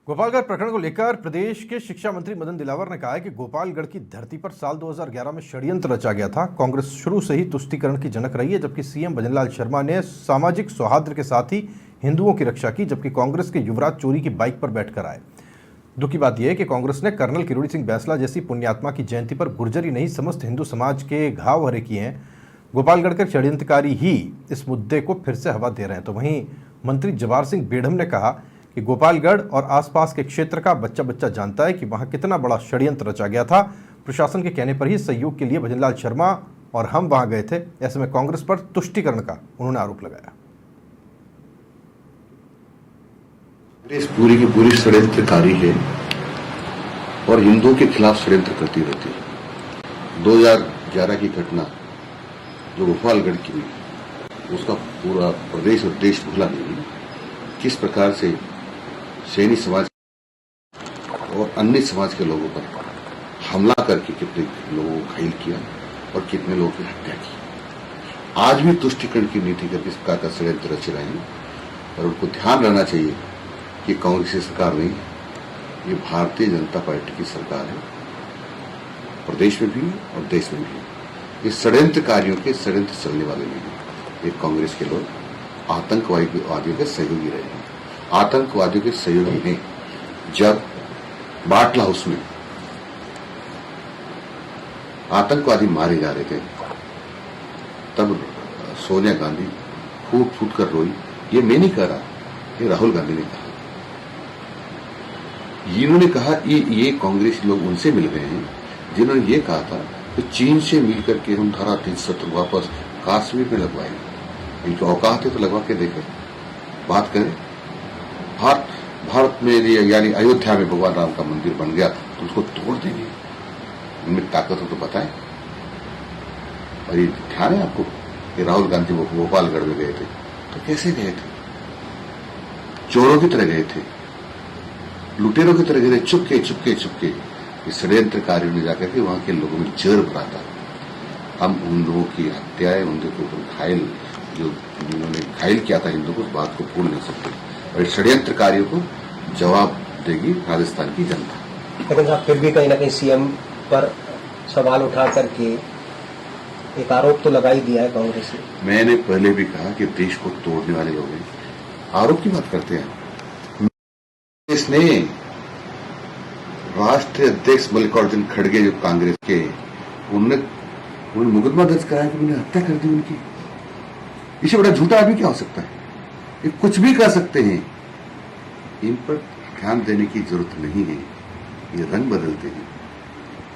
गोपालगढ़ प्रकरण को लेकर प्रदेश के शिक्षा मंत्री मदन दिलावर ने कहा है कि गोपालगढ़ की धरती पर साल 2011 में षड्यंत्र रचा गया था। कांग्रेस शुरू से ही तुष्टीकरण की जनक रही है, जबकि सीएम भजनलाल शर्मा ने सामाजिक सौहार्द के साथ ही हिंदुओं की रक्षा की, जबकि कांग्रेस के युवराज चोरी की बाइक पर बैठकर आए। दुख की बात यह है कि कांग्रेस ने कर्नल किरोड़ी सिंह बैंसला जैसी पुण्यात्मा की जयंती पर गुर्जर ही नहीं समस्त हिंदू समाज के घाव हरे किए हैं। गोपालगढ़ के षड्यंत्रकारी ही इस मुद्दे को फिर से हवा दे रहे हैं। तो वहीं मंत्री जवाहर सिंह बेढ़म ने कहा कि गोपालगढ़ और आसपास के क्षेत्र का बच्चा बच्चा जानता है कि वहां कितना बड़ा षड्यंत्र रचा गया था। प्रशासन के कहने पर ही सहयोग के लिए भजनलाल शर्मा और हम वहां गए थे। ऐसे में कांग्रेस पर तुष्टीकरण का उन्होंने आरोप लगाया। कांग्रेस पूरी की पूरी षड्यंत्रकारी है और हिंदुओं के खिलाफ षड्यंत्र करती रहती है। 2011 की घटना जो गोपालगढ़ की हुई, उसका पूरा प्रदेश और देश भूला नहीं। किस प्रकार से सैनी समाज और अन्य समाज के लोगों पर हमला करके कितने लोगों को घायल किया और कितने लोगों की हत्या की। आज भी तुष्टीकरण की नीति करके इस प्रकार का षड्यंत्र रच रहे हैं और उनको ध्यान रहना चाहिए कि कांग्रेस की सरकार नहीं, ये भारतीय जनता पार्टी की सरकार है, प्रदेश में भी और देश में भी। इस षड्यंत्रकारियों के षड्यंत्र चलने वाले नहीं है। ये कांग्रेस के लोग आतंकवादियों के सहयोगी रहे हैं। आतंकवादियों के सहयोगी हैं। जब बाटला हाउस में आतंकवादी मारे जा रहे थे, तब सोनिया गांधी फूट फूट कर रोई। ये मैं नहीं कह रहा, ये राहुल गांधी ने कहा। इन्होंने कहा ये कांग्रेस लोग उनसे मिल गए हैं जिन्होंने ये कहा था कि चीन से मिलकर के हम धारा 370 वापस कश्मीर में लगवाएंगे। इनकी औकात है तो लगवा के देखें, बात करें। भारत में यानी अयोध्या में भगवान राम का मंदिर बन गया तो उसको तोड़ देंगे। इनमें ताकत हो तो बताएं। और ये ध्यान है आपको कि राहुल गांधी वो गोपालगढ़ में गए थे तो कैसे गए थे? चोरों की तरह गए थे, लुटेरों की तरह गए थे, चुपके चुपके चुपके। इस षड्यंत्रकारियों ने जाकर के वहां के लोगों में जहर भरा था। हम उन लोगों की हत्याएं, उनके ऊपर घायल जो उन्होंने घायल किया था हिंदू को, उस बात को भूल नहीं सकते। और षड्यंत्रकारियों को जवाब देगी राजस्थान की जनता। लेकिन साहब फिर भी कहीं ना कहीं सीएम पर सवाल उठा करके एक आरोप तो लगा ही दिया है कांग्रेस ने। मैंने पहले भी कहा कि देश को तोड़ने वाले लोग हैं, आरोप की बात करते हैं। इसने राष्ट्रीय अध्यक्ष मल्लिकार्जुन खड़गे जो कांग्रेस के, उन्होंने मुकदमा दर्ज कराया कि उन्होंने हत्या कर दी उनकी। इससे बड़ा झूठा आदमी क्या हो सकता है? ये कुछ भी कर सकते हैं। इन पर ध्यान देने की जरूरत नहीं है। ये रंग बदलते हैं,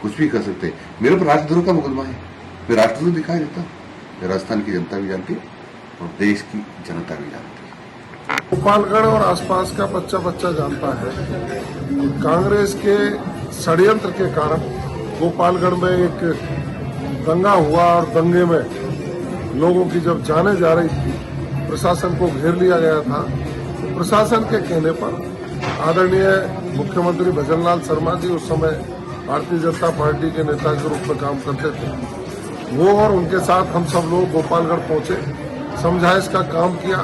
कुछ भी कर सकते हैं। मेरे पर राष्ट्रद्रोह का मुकदमा है, मैं राष्ट्रद्रोह दिखाई देता हूं। राजस्थान की जनता भी जानती है और देश की जनता भी जानती है। गोपालगढ़ और आसपास का बच्चा बच्चा जानता है कि कांग्रेस के षड्यंत्र के कारण गोपालगढ़ में एक दंगा हुआ और दंगे में लोगों की जब जाने जा रही थी, प्रशासन को घेर लिया गया था। तो प्रशासन के कहने पर आदरणीय मुख्यमंत्री भजनलाल शर्मा जी उस समय भारतीय जनता पार्टी के नेता के रूप में काम करते थे। वो और उनके साथ हम सब लोग गोपालगढ़ पहुंचे, समझाइश का काम किया,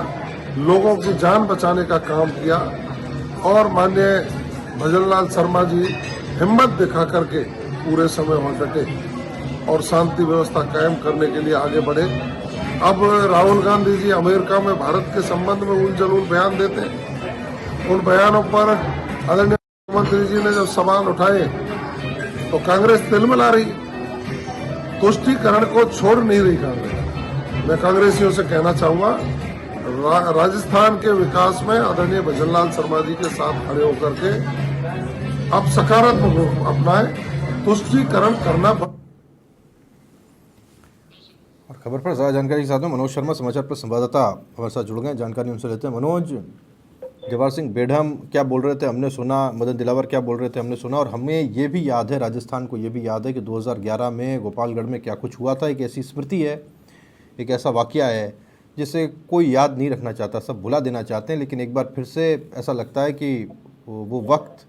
लोगों की जान बचाने का काम किया और माननीय भजनलाल शर्मा जी हिम्मत दिखा करके पूरे समय वहां डटे और शांति व्यवस्था कायम करने के लिए आगे बढ़े। अब राहुल गांधी जी अमेरिका में भारत के संबंध में उल जलूल बयान देते हैं। उन बयानों पर आदरणीय मुख्यमंत्री जी ने जब सवाल उठाए तो कांग्रेस तिलमिला रही, तुष्टीकरण को छोड़ नहीं रही कांग्रेस। मैं कांग्रेसियों से कहना चाहूंगा, राजस्थान के विकास में आदरणीय भजनलाल शर्मा जी के साथ खड़े होकर के अब सकारात्मक रूप अपनाए, तुष्टीकरण करना। और खबर पर ज़्यादा जानकारी के साथ में मनोज शर्मा समाचार पर संवाददाता हमारे साथ जुड़ गए। जानकारी उनसे लेते हैं। मनोज, जवाहर सिंह बेढ़म क्या बोल रहे थे हमने सुना, मदन दिलावर क्या बोल रहे थे हमने सुना, और हमें ये भी याद है, राजस्थान को ये भी याद है कि 2011 में गोपालगढ़ में क्या कुछ हुआ था। एक ऐसी स्मृति है, एक ऐसा वाकया है जिसे कोई याद नहीं रखना चाहता, सब भुला देना चाहते हैं, लेकिन एक बार फिर से ऐसा लगता है कि वो वक्त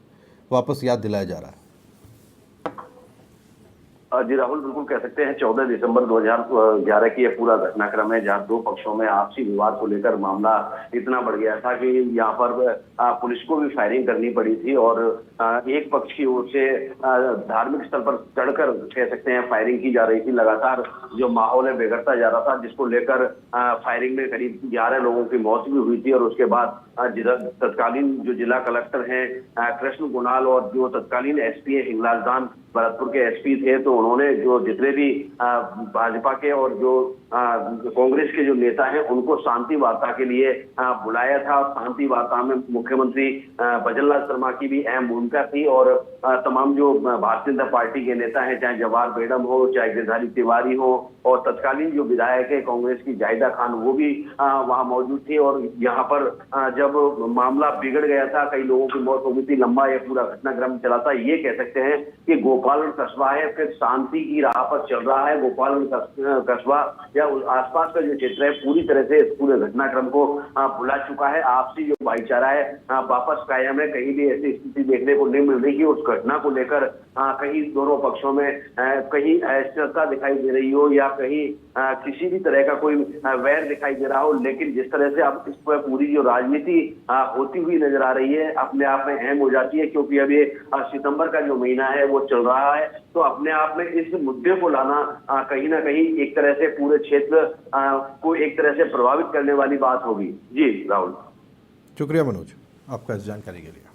वापस याद दिलाया जा रहा है। जी राहुल, बिल्कुल कह सकते हैं 14 दिसंबर 2011 की यह पूरा घटनाक्रम है जहां दो पक्षों में आपसी विवाद को लेकर मामला इतना बढ़ गया था कि यहाँ पर पुलिस को भी फायरिंग करनी पड़ी थी और एक पक्ष की ओर से धार्मिक स्थल पर चढ़कर कह सकते हैं फायरिंग की जा रही थी। लगातार जो माहौल है बिगड़ता जा रहा था, जिसको लेकर फायरिंग में करीब 11 लोगों की मौत भी हुई थी और उसके बाद तत्कालीन जो जिला कलेक्टर हैं कृष्ण कुणाल और जो तत्कालीन एसपी है हिंगलाज दान भरतपुर के एसपी थे, तो उन्होंने जो जितने भी भाजपा के और जो कांग्रेस के जो नेता हैं उनको शांति वार्ता के लिए बुलाया था। शांति वार्ता में मुख्यमंत्री भजनलाल शर्मा की भी अहम भूमिका थी और तमाम जो भारतीय जनता पार्टी के नेता हैं, चाहे जवाहर बेगम हो, चाहे गिरधारी तिवारी हो और तत्कालीन जो विधायक है कांग्रेस की जाहिदा खान, वो भी वहां मौजूद थी। और यहाँ पर जब मामला बिगड़ गया था, कई लोगों की मौत हो गई थी, लंबा यह पूरा घटनाक्रम चला था। ये कह सकते हैं कि गोपालगढ़ कस्बा है फिर शांति की राह पर चल रहा है। गोपालगढ़ कस्बा या आसपास का जो क्षेत्र है पूरी तरह से इस पूरे घटनाक्रम को भुला चुका है। आपसी जो भाईचारा है वापस कायम है। कहीं भी ऐसी स्थिति देखने को नहीं मिल रही कि उस घटना को लेकर कहीं दोनों पक्षों में कहीं अस्थिरता दिखाई दे रही हो या कहीं किसी भी तरह का कोई वैर दिखाई दे रहा हो। लेकिन जिस तरह से अब इस पर पूरी जो राजनीति होती हुई नजर आ रही है, अपने आप में अहम हो जाती है, क्योंकि अब ये सितंबर का जो महीना है वो चल रहा है, तो अपने आप में इस मुद्दे को लाना कहीं ना कहीं एक तरह से पूरे क्षेत्र को एक तरह से प्रभावित करने वाली बात होगी। जी राहुल, शुक्रिया मनोज आपका इस जानकारी के लिए।